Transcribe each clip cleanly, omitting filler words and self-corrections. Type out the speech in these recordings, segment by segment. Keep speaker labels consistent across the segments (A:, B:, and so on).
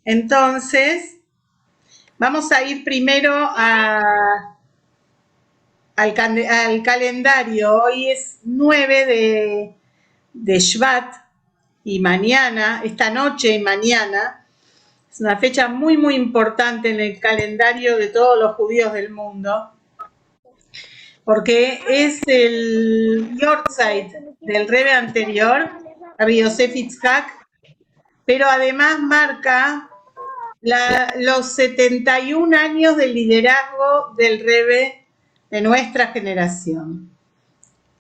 A: Entonces, vamos a ir primero al calendario. Hoy es 9 de Shvat y mañana, esta noche y mañana, es una fecha muy, muy importante en el calendario de todos los judíos del mundo, porque es el Yortzeit del Rebbe anterior, Rabbi Yosef Yitzhak, pero además marca los 71 años de liderazgo del Rebbe de nuestra generación.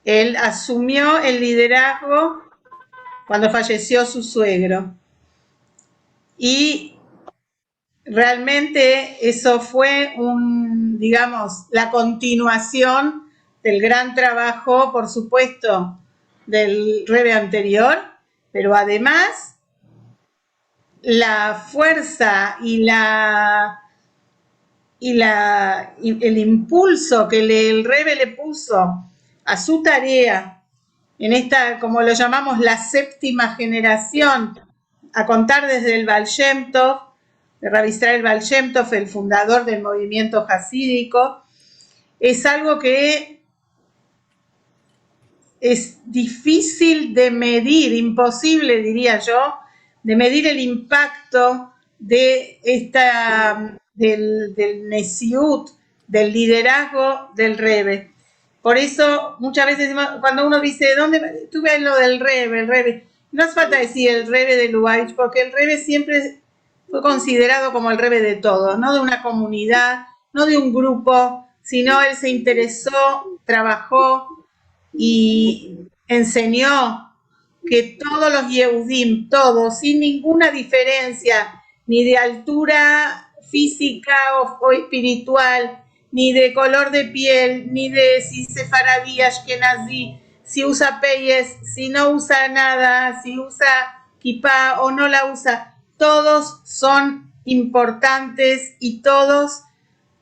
A: Él asumió el liderazgo cuando falleció su suegro. Y realmente eso fue digamos, la continuación del gran trabajo, por supuesto, del Rebbe anterior, pero además la fuerza y el impulso que el Rebbe le puso a su tarea en esta, como lo llamamos, la séptima generación, a contar desde el Baal Shem Tov, de Rabbi Israel Baal Shem Tov, el fundador del movimiento hasídico, es algo que es difícil de medir, imposible, diría yo, de medir el impacto de del Nesiut, del liderazgo del Rebbe. Por eso, muchas veces, cuando uno dice, ¿dónde tuve lo del Rebbe? El Rebbe, no hace falta decir el Rebbe de Lubavitch, porque el Rebbe siempre fue considerado como el Rebbe de todos, no de una comunidad, no de un grupo, sino él se interesó, trabajó y enseñó que todos los Yehudim, todos, sin ninguna diferencia, ni de altura física o espiritual, ni de color de piel, ni de si sefaradí, ashkenazí, si usa peyes, si no usa nada, si usa kippah o no la usa, todos son importantes y todos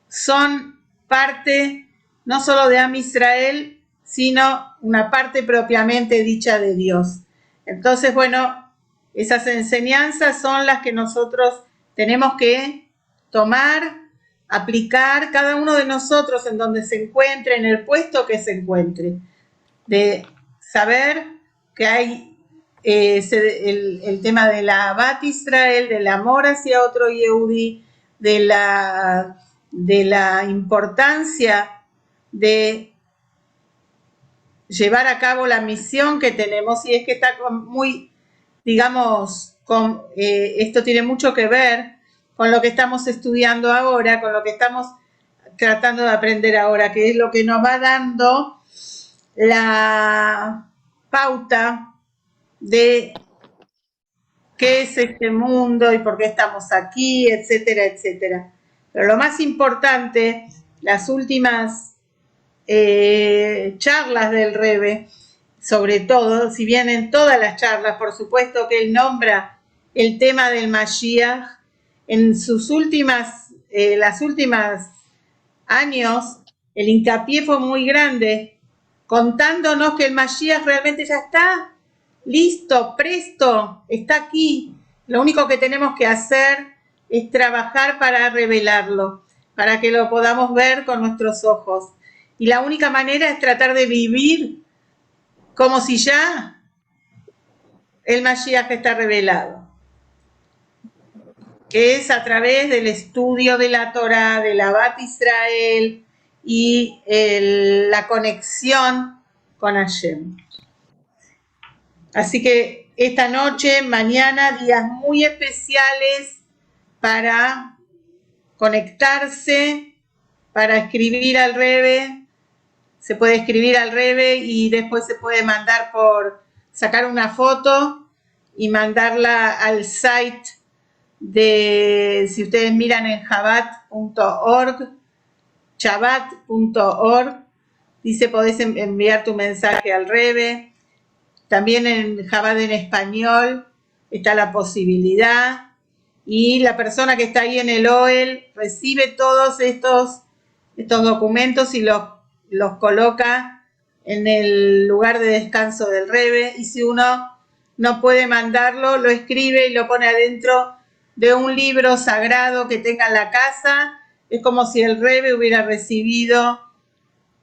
A: son parte no solo de Am Israel, sino una parte propiamente dicha de Dios. Entonces, bueno, esas enseñanzas son las que nosotros tenemos que tomar, aplicar, cada uno de nosotros en donde se encuentre, en el puesto que se encuentre, de saber que hay el tema de la Ahavat Israel, del amor hacia otro Yehudi, de la importancia de llevar a cabo la misión que tenemos, y es que está muy, digamos, esto tiene mucho que ver con lo que estamos estudiando ahora, con lo que estamos tratando de aprender ahora, que es lo que nos va dando la pauta de qué es este mundo y por qué estamos aquí, etcétera, etcétera. Pero lo más importante, las últimas charlas del Rebbe, sobre todo, si bien en todas las charlas, por supuesto que él nombra el tema del Mashiach, en sus las últimas años, el hincapié fue muy grande, contándonos que el Mashiach realmente ya está listo, presto, está aquí. Lo único que tenemos que hacer es trabajar para revelarlo, para que lo podamos ver con nuestros ojos. Y la única manera es tratar de vivir como si ya el Mashiach está revelado, que es a través del estudio de la Torah, de la Ahavat Israel y la conexión con Hashem. Así que esta noche, mañana, días muy especiales para conectarse, para escribir al Rebbe. Se puede escribir al Rebbe y después se puede mandar sacar una foto y mandarla al site si ustedes miran en Chabad.org, dice podés enviar tu mensaje al Rebbe. También en Chabad en español está la posibilidad, y la persona que está ahí en el OEL recibe todos estos documentos y los coloca en el lugar de descanso del Rebbe, y si uno no puede mandarlo, lo escribe y lo pone adentro de un libro sagrado que tenga en la casa, es como si el Rebe hubiera recibido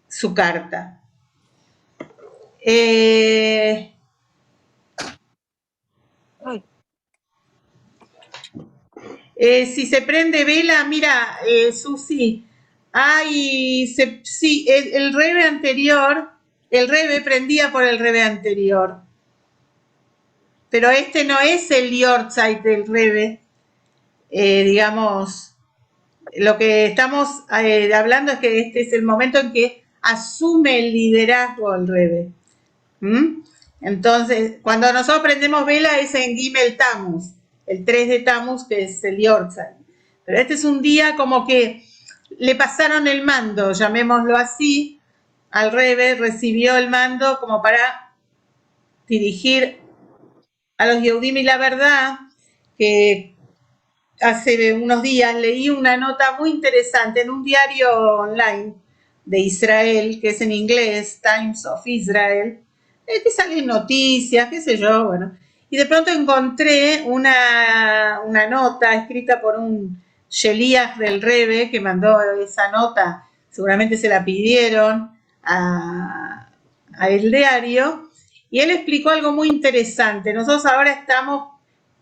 A: su carta. Si se prende vela, mira, Susi, sí, el Rebe anterior, el Rebe prendía por el Rebe anterior, pero este no es el Yortzeit del Rebe, digamos, lo que estamos hablando es que este es el momento en que asume el liderazgo el Rebe. Entonces, cuando nosotros prendemos vela es en Gimel Tammuz, el 3 de Tammuz, que es el Yortzeit. Pero este es un día como que le pasaron el mando, llamémoslo así, al Rebe, recibió el mando como para dirigir a los Yehudim, y la verdad que hace unos días leí una nota muy interesante en un diario online de Israel, que es en inglés, Times of Israel, que salen noticias, qué sé yo, bueno. Y de pronto encontré una nota escrita por un Sheliach del Rebe que mandó esa nota, seguramente se la pidieron a el diario, y él explicó algo muy interesante. Nosotros ahora estamos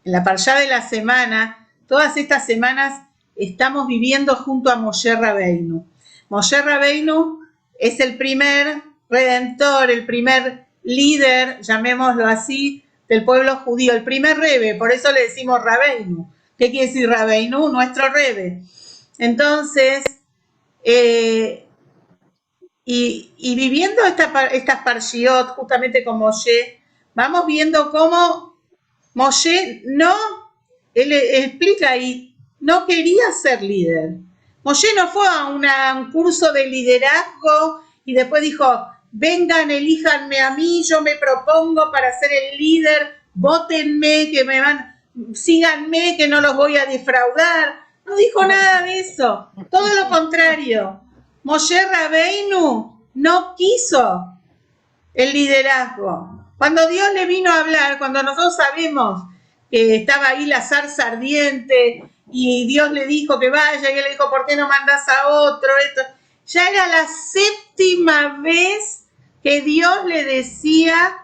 A: en la parshá de la semana, todas estas semanas estamos viviendo junto a Moshe Rabbeinu. Moshe Rabbeinu es el primer redentor, el primer líder, llamémoslo así, del pueblo judío, el primer Rebe, por eso le decimos Rabbeinu. ¿Qué quiere decir Rabbeinu? Nuestro Rebe. Entonces, y viviendo estas parshiot, justamente con Moshe, vamos viendo cómo Moshe él explica ahí, no quería ser líder. Moshe no fue a un curso de liderazgo y después dijo, vengan, elíjanme a mí, yo me propongo para ser el líder, vótenme, síganme, que no los voy a defraudar. No dijo nada de eso, todo lo contrario. Moshe Rabbeinu no quiso el liderazgo. Cuando Dios le vino a hablar, cuando nosotros sabemos que estaba ahí la zarza ardiente y Dios le dijo que vaya y él le dijo, ¿por qué no mandas a otro? Esto, ya era la 7ª vez que Dios le decía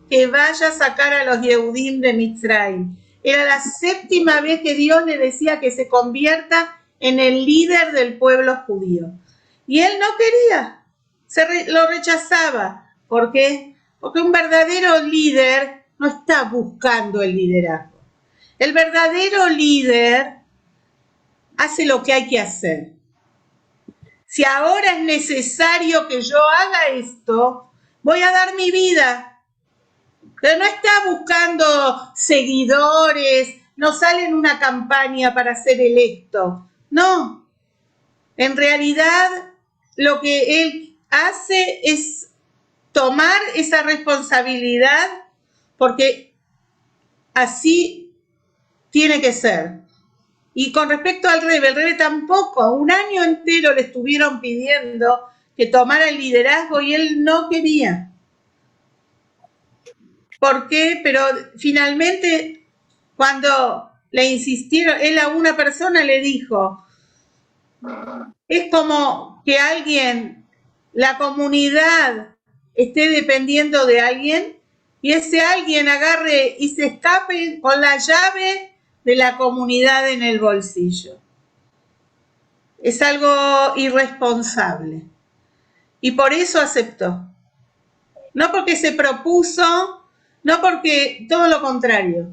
A: que vaya a sacar a los Yehudim de Mitzrayim. Era la 7ª vez que Dios le decía que se convierta en el líder del pueblo judío. Y él no quería, lo rechazaba. ¿Por qué? Porque un verdadero líder no está buscando el liderazgo. El verdadero líder hace lo que hay que hacer. Si ahora es necesario que yo haga esto, voy a dar mi vida. Pero no está buscando seguidores, no sale en una campaña para ser electo. No. En realidad, lo que él hace es tomar esa responsabilidad porque así tiene que ser. Y con respecto al Rebe, el Rebe tampoco, un año entero le estuvieron pidiendo que tomara el liderazgo y él no quería. ¿Por qué? Pero finalmente, cuando le insistieron, él a una persona le dijo, es como que la comunidad esté dependiendo de alguien y ese alguien agarre y se escape con la llave de la comunidad en el bolsillo. Es algo irresponsable. Y por eso aceptó. No porque se propuso, no porque todo lo contrario.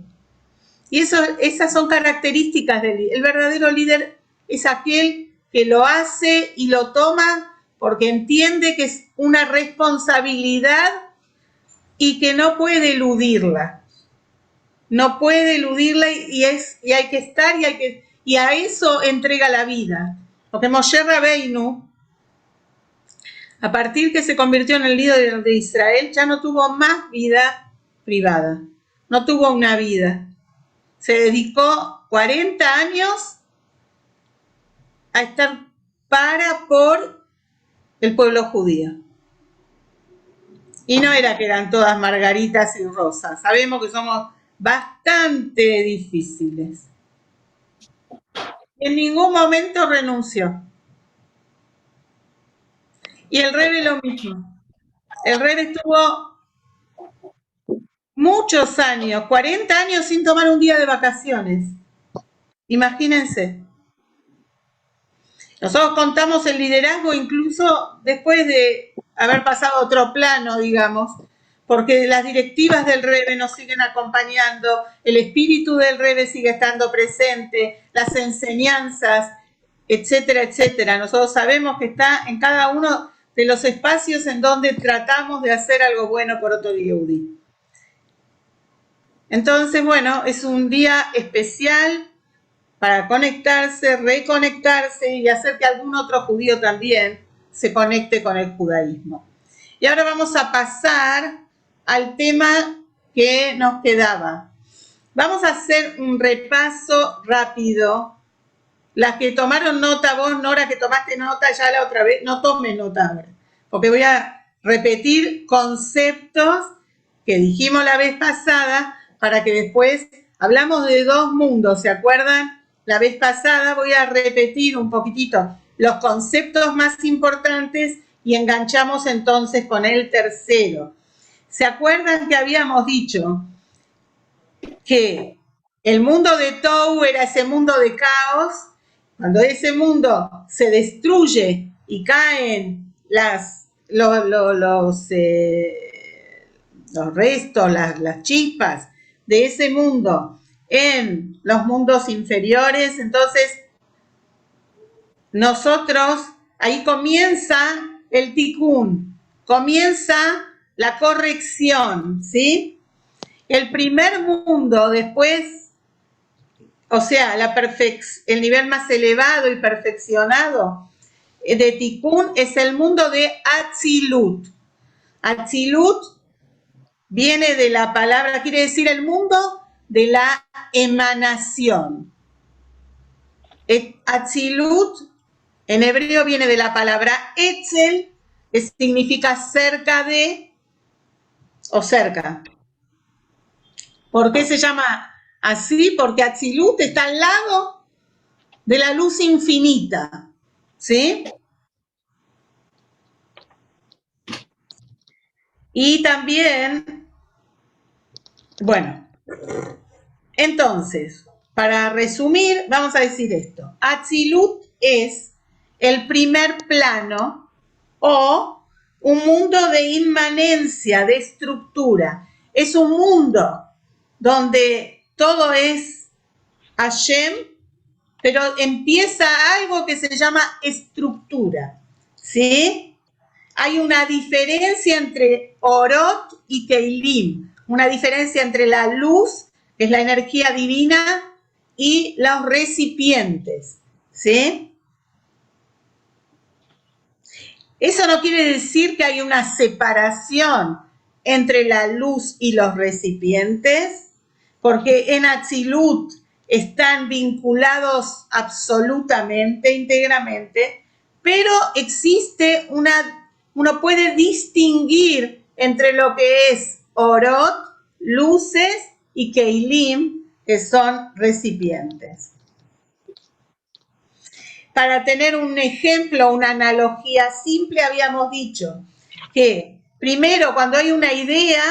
A: Y esas son características del líder. El verdadero líder es aquel que lo hace y lo toma porque entiende que es una responsabilidad y que no puede eludirla. No puede eludirla y hay que estar y a eso entrega la vida. Porque Moshe Rabbeinu, a partir que se convirtió en el líder de Israel, ya no tuvo más vida privada. No tuvo una vida. Se dedicó 40 años a estar por el pueblo judío. Y no era que eran todas margaritas y rosas. Sabemos que somos bastante difíciles. En ningún momento renunció. Y el Rebe lo mismo. El Rebe estuvo muchos años, 40 años sin tomar un día de vacaciones. Imagínense. Nosotros contamos el liderazgo incluso después de haber pasado a otro plano, digamos, porque las directivas del Rebe nos siguen acompañando, el espíritu del Rebe sigue estando presente, las enseñanzas, etcétera, etcétera. Nosotros sabemos que está en cada uno de los espacios en donde tratamos de hacer algo bueno por otro Yehudi. Entonces, bueno, es un día especial para conectarse, reconectarse y hacer que algún otro judío también se conecte con el judaísmo. Y ahora vamos a pasar al tema que nos quedaba. Vamos a hacer un repaso rápido. Las que tomaron nota, vos, Nora, que tomaste nota ya la otra vez, no tomen nota ahora, porque voy a repetir conceptos que dijimos la vez pasada para que después hablamos de dos mundos, ¿se acuerdan? La vez pasada voy a repetir un poquitito los conceptos más importantes y enganchamos entonces con el tercero. ¿Se acuerdan que habíamos dicho que el mundo de Tou era ese mundo de caos? Cuando ese mundo se destruye y caen los restos, las chispas de ese mundo en los mundos inferiores, entonces nosotros, ahí comienza el tikkun, comienza la corrección, ¿sí? El primer mundo después, o sea, el nivel más elevado y perfeccionado de tikkun es el mundo de Atzilut. Atzilut viene de la palabra, quiere decir el mundo de la emanación. Atzilut en hebreo viene de la palabra Etzel, que significa cerca de o cerca. ¿Por qué se llama así? Porque Atzilut está al lado de la luz infinita, ¿sí? Y también, bueno, entonces, para resumir, vamos a decir esto. Atzilut es el primer plano o un mundo de inmanencia, de estructura. Es un mundo donde todo es Hashem, pero empieza algo que se llama estructura, ¿sí? Hay una diferencia entre Orot y Keilim, una diferencia entre la luz, que es la energía divina, y los recipientes, ¿sí? Eso no quiere decir que hay una separación entre la luz y los recipientes, porque en Atzilut están vinculados absolutamente, íntegramente, pero existe uno puede distinguir entre lo que es Orot, luces, y Keilim, que son recipientes. Para tener un ejemplo, una analogía simple, habíamos dicho que primero cuando hay una idea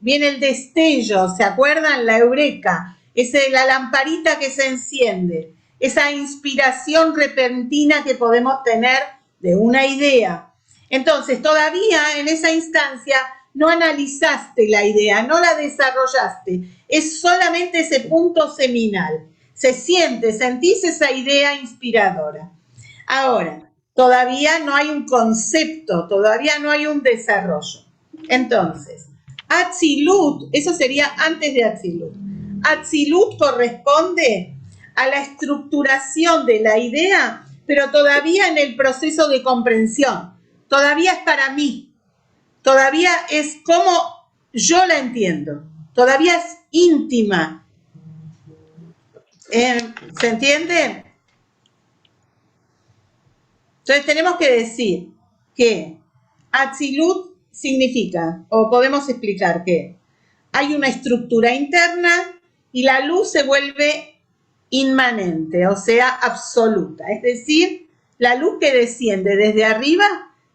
A: viene el destello, ¿se acuerdan? La eureka, es la lamparita que se enciende, esa inspiración repentina que podemos tener de una idea. Entonces, todavía en esa instancia no analizaste la idea, no la desarrollaste, es solamente ese punto seminal. Sentís esa idea inspiradora. Ahora, todavía no hay un concepto, todavía no hay un desarrollo. Entonces, Atzilut, eso sería antes de Atzilut. Atzilut corresponde a la estructuración de la idea, pero todavía en el proceso de comprensión. Todavía es para mí, todavía es como yo la entiendo, todavía es íntima. ¿Se entiende? Entonces tenemos que decir que Atzilut significa, o podemos explicar que hay una estructura interna y la luz se vuelve inmanente, o sea, absoluta. Es decir, la luz que desciende desde arriba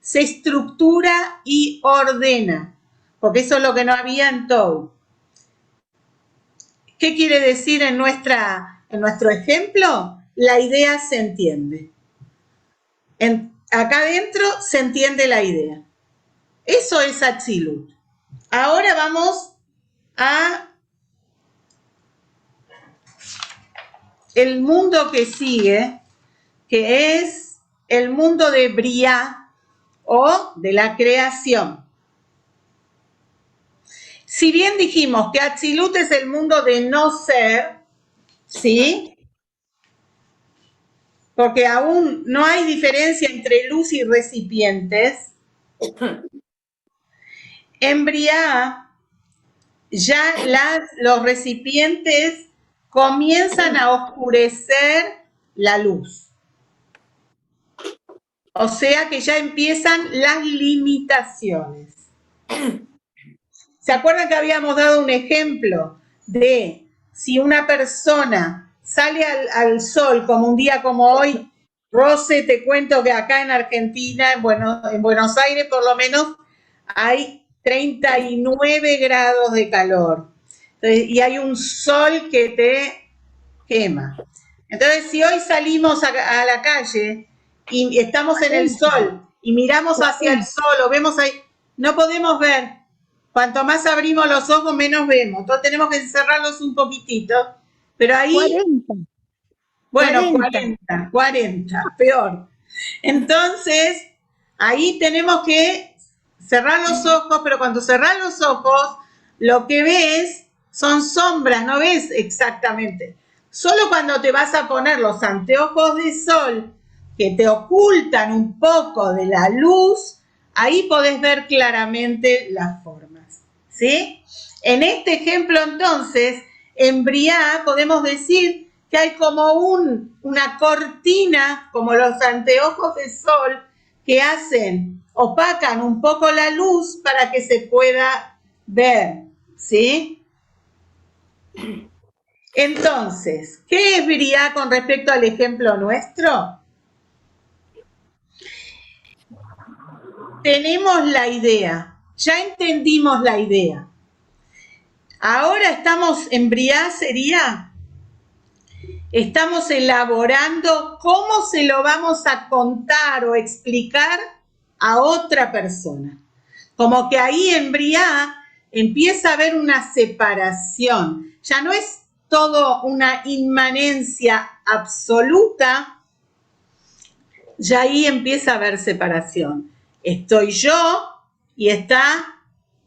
A: se estructura y ordena, porque eso es lo que no había en Tou. ¿Qué quiere decir en nuestro ejemplo? La idea se entiende. Acá adentro se entiende la idea. Eso es Atzilut. Ahora vamos a el mundo que sigue, que es el mundo de Briá o de la creación. Si bien dijimos que Atzilut es el mundo de no ser, ¿sí? Porque aún no hay diferencia entre luz y recipientes, en Briá ya los recipientes comienzan a oscurecer la luz. O sea que ya empiezan las limitaciones. ¿Se acuerdan que habíamos dado un ejemplo de si una persona sale al sol como un día como hoy? Rose, te cuento que acá en Argentina, en Buenos Aires por lo menos, hay 39 grados de calor. Entonces, y hay un sol que te quema. Entonces, si hoy salimos a la calle y estamos en el sol y miramos hacia el sol o vemos ahí, no podemos ver. Cuanto más abrimos los ojos, menos vemos. Entonces tenemos que encerrarlos un poquitito. Pero ahí...
B: 40.
A: Bueno, 40, peor. Entonces, ahí tenemos que cerrar los ojos, pero cuando cerrás los ojos, lo que ves son sombras, no ves exactamente. Solo cuando te vas a poner los anteojos de sol, que te ocultan un poco de la luz, ahí podés ver claramente las formas, ¿sí? En este ejemplo, entonces, en Briá podemos decir que hay como una cortina, como los anteojos de sol, que opacan un poco la luz para que se pueda ver, ¿sí? Entonces, ¿qué es Briá con respecto al ejemplo nuestro? Tenemos la idea, ya entendimos la idea. Ahora estamos en Briá, estamos elaborando cómo se lo vamos a contar o explicar a otra persona. Como que ahí en Briá empieza a haber una separación. Ya no es todo una inmanencia absoluta, ya ahí empieza a haber separación. Estoy yo y está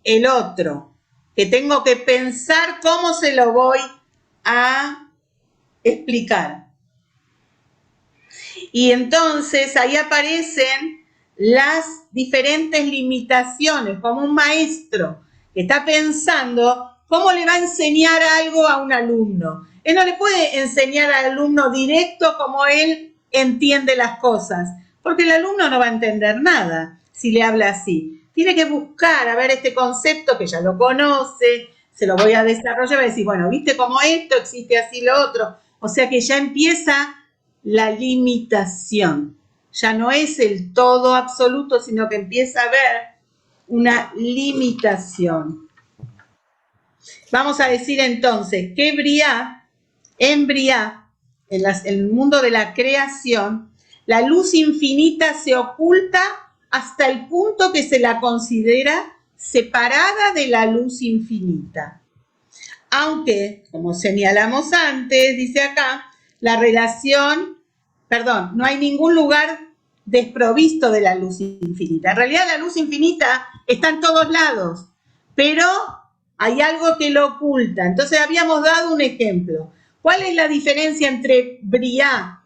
A: el otro, que tengo que pensar cómo se lo voy a explicar. Y entonces ahí aparecen las diferentes limitaciones, como un maestro que está pensando cómo le va a enseñar algo a un alumno. Él no le puede enseñar al alumno directo como él entiende las cosas, porque el alumno no va a entender nada si le habla así. Tiene que buscar, a ver, este concepto que ya lo conoce, se lo voy a desarrollar, va a decir, bueno, ¿viste cómo esto existe así lo otro? O sea que ya empieza la limitación. Ya no es el todo absoluto, sino que empieza a haber una limitación. Vamos a decir entonces que en Briá, en el mundo de la creación, la luz infinita se oculta hasta el punto que se la considera separada de la luz infinita. Aunque, como señalamos antes, dice acá, la relación, no hay ningún lugar desprovisto de la luz infinita. En realidad la luz infinita está en todos lados, pero hay algo que lo oculta. Entonces habíamos dado un ejemplo. ¿Cuál es la diferencia entre Briá,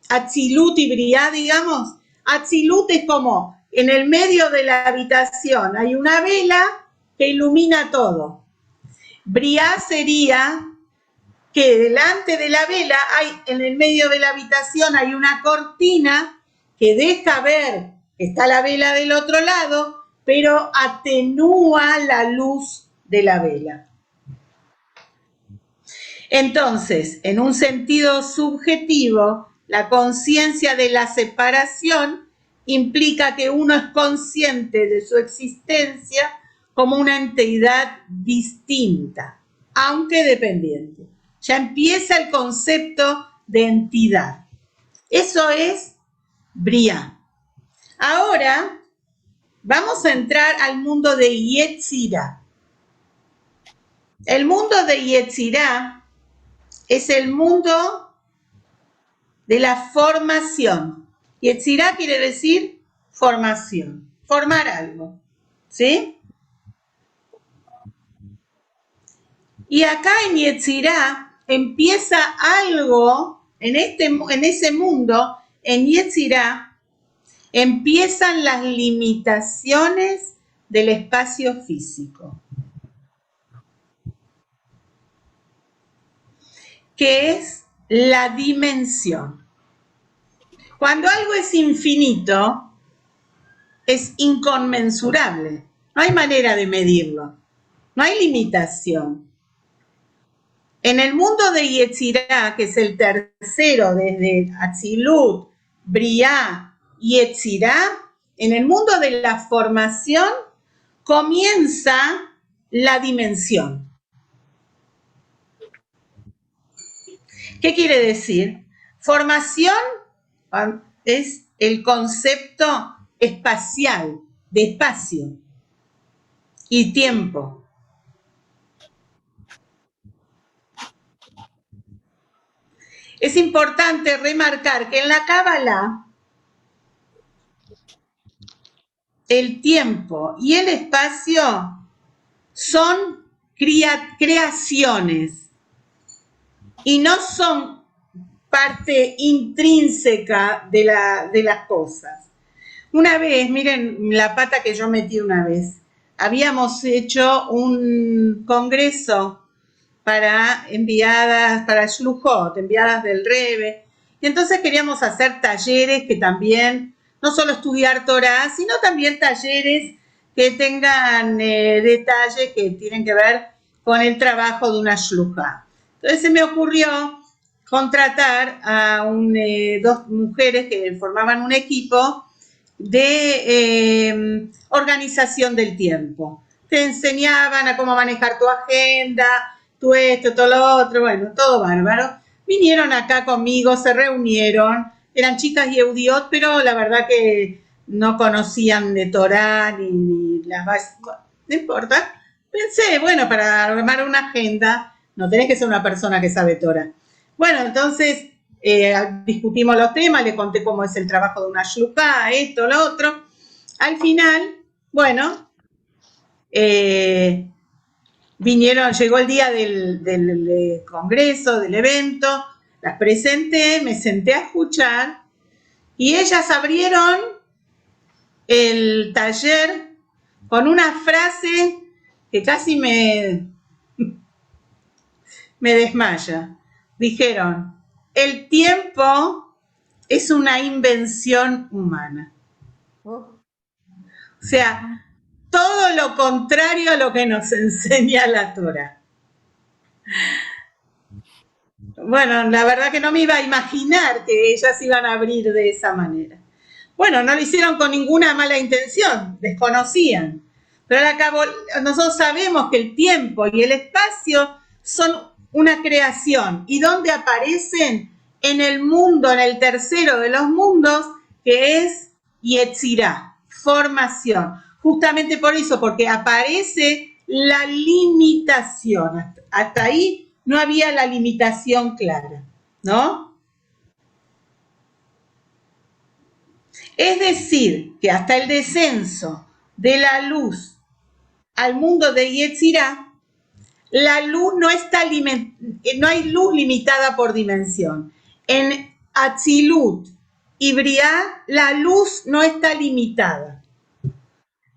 A: Atzilut y Briá, digamos? Atzilut es como en el medio de la habitación hay una vela que ilumina todo. Briá sería que delante de la vela en el medio de la habitación hay una cortina que deja ver que está la vela del otro lado, pero atenúa la luz de la vela. Entonces, en un sentido subjetivo, la conciencia de la separación implica que uno es consciente de su existencia como una entidad distinta, aunque dependiente. Ya empieza el concepto de entidad. Eso es Briá. Ahora vamos a entrar al mundo de Yetzirá. El mundo de Yetzirá es el mundo de la formación. Yetzirá quiere decir formación, formar algo, ¿sí? Y acá en Yetzirá empieza algo, en ese mundo, en Yetzirá, empiezan las limitaciones del espacio físico, que es la dimensión. Cuando algo es infinito, es inconmensurable. No hay manera de medirlo. No hay limitación. En el mundo de Yetzirá, que es el tercero desde Atzilut, Briá y Yetzirá, en el mundo de la formación comienza la dimensión. ¿Qué quiere decir? Formación es el concepto espacial, de espacio y tiempo. Es importante remarcar que en la Cábala el tiempo y el espacio son creaciones y no son parte intrínseca de las cosas. Una vez, miren la pata que yo metí una vez, habíamos hecho un congreso para enviadas, para Shluchot, enviadas del Rebe, y entonces queríamos hacer talleres que también, no solo estudiar Torah, sino también talleres que tengan detalles que tienen que ver con el trabajo de una Shluchá. Entonces se me ocurrió contratar a dos mujeres que formaban un equipo de organización del tiempo. Te enseñaban a cómo manejar tu agenda, tú esto, todo lo otro, bueno, todo bárbaro. Vinieron acá conmigo, se reunieron, eran chicas yehudiot, pero la verdad que no conocían de Torah ni las bases, no importa. Pensé, bueno, para armar una agenda, no tenés que ser una persona que sabe Torah. Bueno, entonces discutimos los temas, le conté cómo es el trabajo de una shluchá, esto, lo otro. Al final, bueno, llegó el día del congreso, del evento, las presenté, me senté a escuchar y ellas abrieron el taller con una frase que casi me desmaya. Dijeron, el tiempo es una invención humana. O sea, todo lo contrario a lo que nos enseña la Torah. Bueno, la verdad que no me iba a imaginar que ellas iban a abrir de esa manera. Bueno, no lo hicieron con ninguna mala intención, desconocían. Pero al cabo, nosotros sabemos que el tiempo y el espacio son una creación. ¿Y dónde aparecen? En el mundo, en el tercero de los mundos, que es Yetzirá, formación. Justamente por eso, porque aparece la limitación. Hasta ahí no había la limitación clara, ¿no? Es decir, que hasta el descenso de la luz al mundo de Yetzirá, la luz no hay luz limitada por dimensión. En Atzilut y Briá, la luz no está limitada.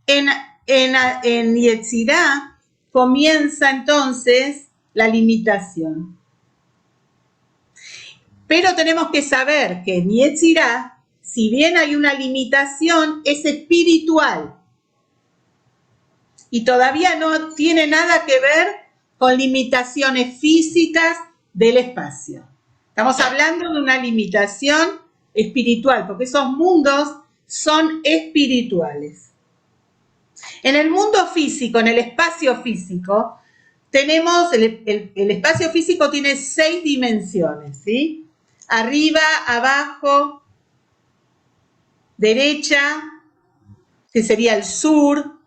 A: En Yetzirá comienza entonces la limitación. Pero tenemos que saber que en Yetzirá, si bien hay una limitación, es espiritual. Y todavía no tiene nada que ver con limitaciones físicas del espacio. Estamos hablando de una limitación espiritual, porque esos mundos son espirituales. En el mundo físico, en el espacio físico, tenemos, el espacio físico tiene 6 dimensiones, ¿sí? Arriba, abajo, derecha, que sería el sur,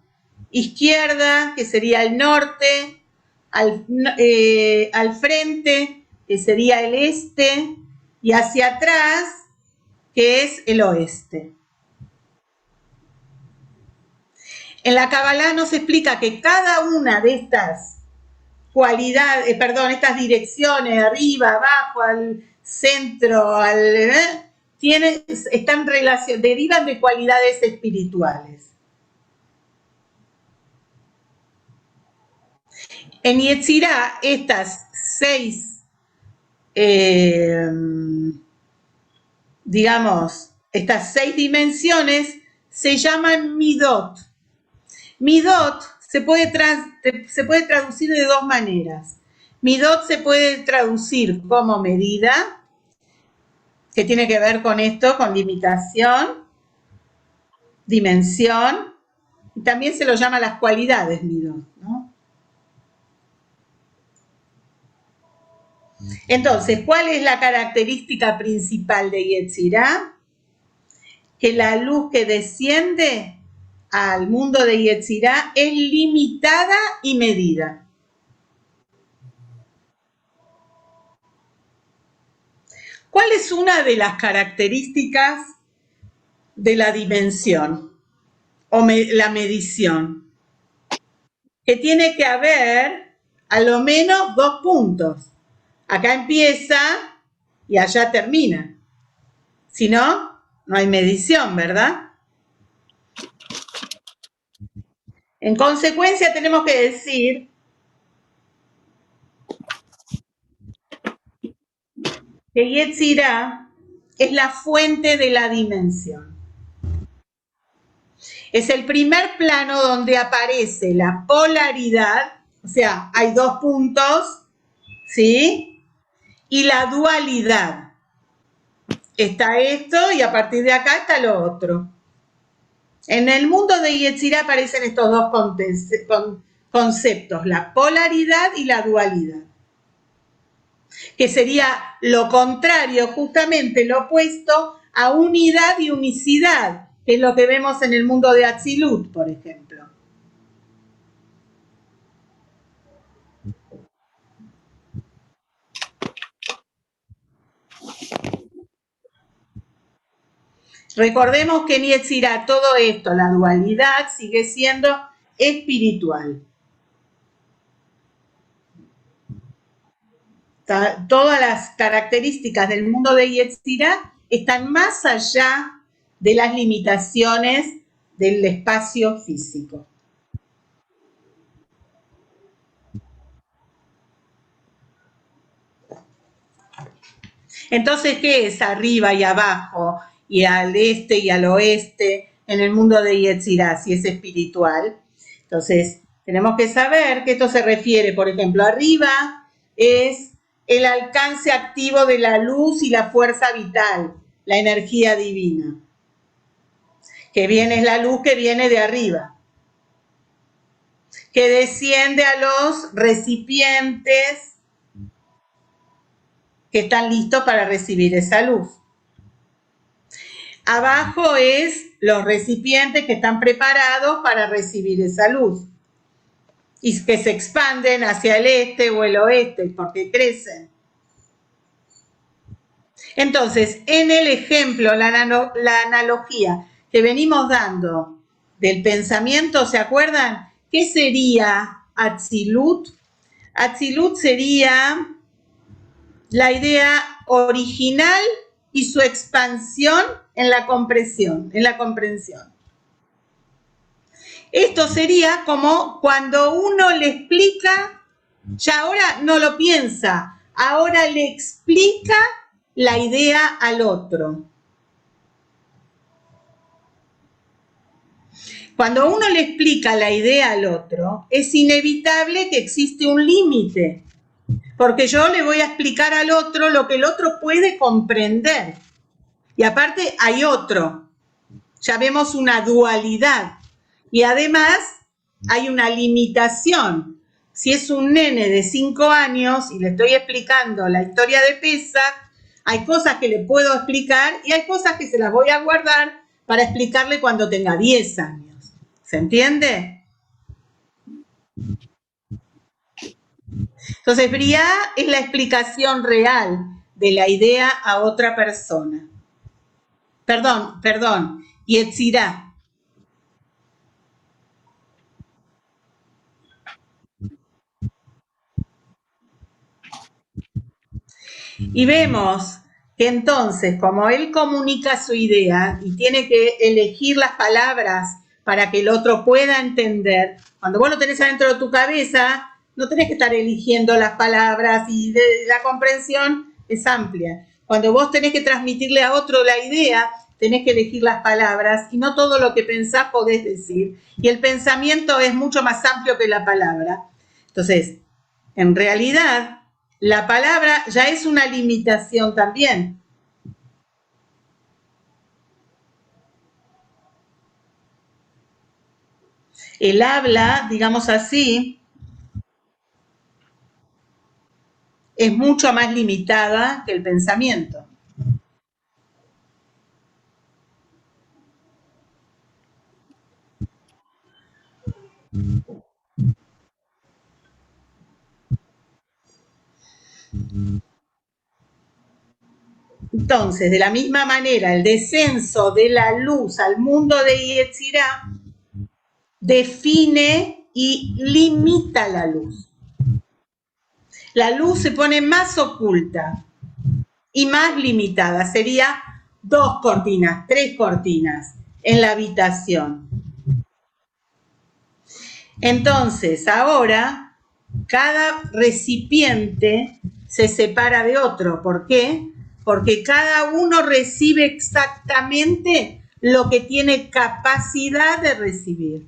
A: izquierda, que sería el norte, al frente, que sería el este, y hacia atrás, que es el oeste. En la Kabbalah nos explica que cada una de estas cualidades, estas direcciones, arriba, abajo, al centro, derivan de cualidades espirituales. En Yetzirah, estas 6, estas 6 dimensiones se llaman midot. Midot se puede traducir de 2 maneras. Midot se puede traducir como medida, que tiene que ver con esto, con limitación, dimensión, y también se lo llama las cualidades midot, ¿no? Entonces, ¿cuál es la característica principal de Yetzirah? Que la luz que desciende al mundo de Yetzirah es limitada y medida. ¿Cuál es una de las características de la dimensión o la medición? Que tiene que haber a lo menos 2 puntos. Acá empieza y allá termina. Si no, no hay medición, ¿verdad? En consecuencia, tenemos que decir que Yetzirah es la fuente de la dimensión. Es el primer plano donde aparece la polaridad, o sea, hay 2 puntos, ¿sí? Y la dualidad. Está esto y a partir de acá está lo otro. En el mundo de Yetzirah aparecen estos 2 conceptos, la polaridad y la dualidad, que sería lo contrario, justamente lo opuesto a unidad y unicidad, que es lo que vemos en el mundo de Atzilut, por ejemplo. Recordemos que en Yetzirah todo esto, la dualidad, sigue siendo espiritual. Todas las características del mundo de Yetzirah están más allá de las limitaciones del espacio físico. Entonces, ¿qué es arriba y abajo y al este y al oeste en el mundo de Yetzirah, si es espiritual? Entonces, tenemos que saber que esto se refiere, por ejemplo, arriba es el alcance activo de la luz y la fuerza vital, la energía divina, que viene es la luz que viene de arriba, que desciende a los recipientes que están listos para recibir esa luz. Abajo es los recipientes que están preparados para recibir esa luz y que se expanden hacia el este o el oeste porque crecen. Entonces, en el ejemplo, la analogía que venimos dando del pensamiento, ¿se acuerdan? ¿Qué sería Atzilut? Atzilut sería la idea original y su expansión en la comprensión. Esto sería como cuando uno le explica, ya ahora no lo piensa, ahora le explica la idea al otro. Cuando uno le explica la idea al otro, es inevitable que existe un límite Porque yo le voy a explicar al otro lo que el otro puede comprender. Y aparte hay otro. Ya vemos una dualidad. Y además hay una limitación. Si es un nene de 5 años y le estoy explicando la historia de Pesach, hay cosas que le puedo explicar y hay cosas que se las voy a guardar para explicarle cuando tenga 10 años. ¿Se entiende? Entonces, Briá es la explicación real de la idea a otra persona. Perdón, Yetzirá. Y vemos que entonces, como él comunica su idea y tiene que elegir las palabras para que el otro pueda entender, cuando vos lo tenés adentro de tu cabeza, no tenés que estar eligiendo las palabras y la comprensión es amplia. Cuando vos tenés que transmitirle a otro la idea, tenés que elegir las palabras y no todo lo que pensás podés decir. Y el pensamiento es mucho más amplio que la palabra. Entonces, en realidad, la palabra ya es una limitación también. El habla, digamos así, es mucho más limitada que el pensamiento. Entonces, de la misma manera, el descenso de la luz al mundo de Yetzirá define y limita la luz. La luz se pone más oculta y más limitada. Sería 2 cortinas, 3 cortinas en la habitación. Entonces, ahora, cada recipiente se separa de otro. ¿Por qué? Porque cada uno recibe exactamente lo que tiene capacidad de recibir.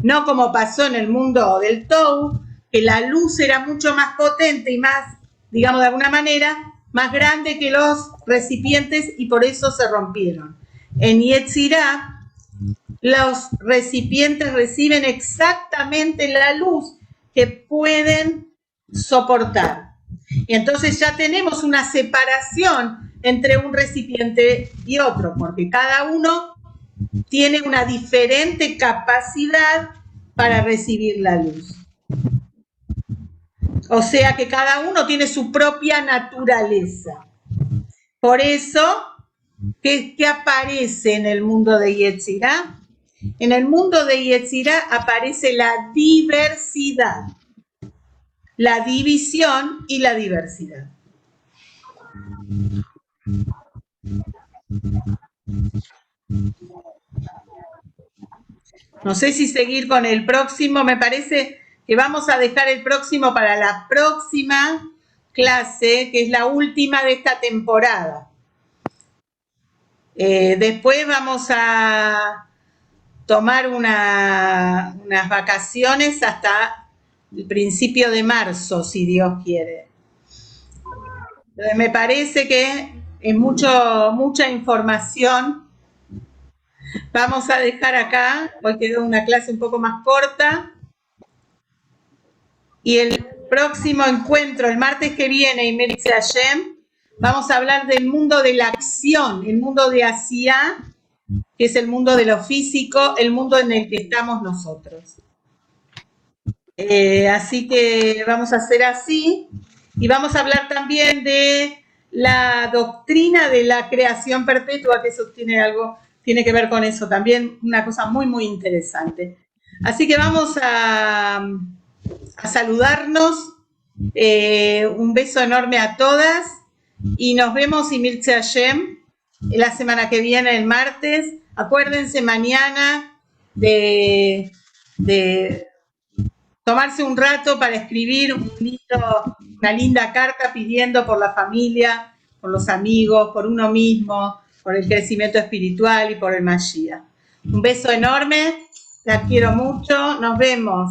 A: No como pasó en el mundo del Tou, que la luz era mucho más potente y más, digamos de alguna manera, más grande que los recipientes y por eso se rompieron. En Yetzirá, los recipientes reciben exactamente la luz que pueden soportar. Y entonces ya tenemos una separación entre un recipiente y otro, porque cada uno tiene una diferente capacidad para recibir la luz. O sea que cada uno tiene su propia naturaleza. Por eso, ¿qué aparece en el mundo de Yetzirá? En el mundo de Yetzirá aparece la diversidad, la división y la diversidad. No sé si seguir con el próximo, me parece que vamos a dejar el próximo para la próxima clase, que es la última de esta temporada. Después vamos a tomar unas vacaciones hasta el principio de marzo, si Dios quiere. Me parece que es mucha información. Vamos a dejar acá, hoy quedó una clase un poco más corta. Y el próximo encuentro, el martes que viene, y Meritze Hashem, vamos a hablar del mundo de la acción, el mundo de Asiá, que es el mundo de lo físico, el mundo en el que estamos nosotros. Así que vamos a hacer así. Y vamos a hablar también de la doctrina de la creación perpetua, que eso tiene que ver con eso también, una cosa muy, muy interesante. Así que vamos a saludarnos. Un beso enorme a todas y nos vemos y Mirce Hashem la semana que viene, el martes. Acuérdense mañana de tomarse un rato para escribir una linda carta pidiendo por la familia, por los amigos, por uno mismo, por el crecimiento espiritual y por el Mashiach. Un beso enorme, las quiero mucho, nos vemos.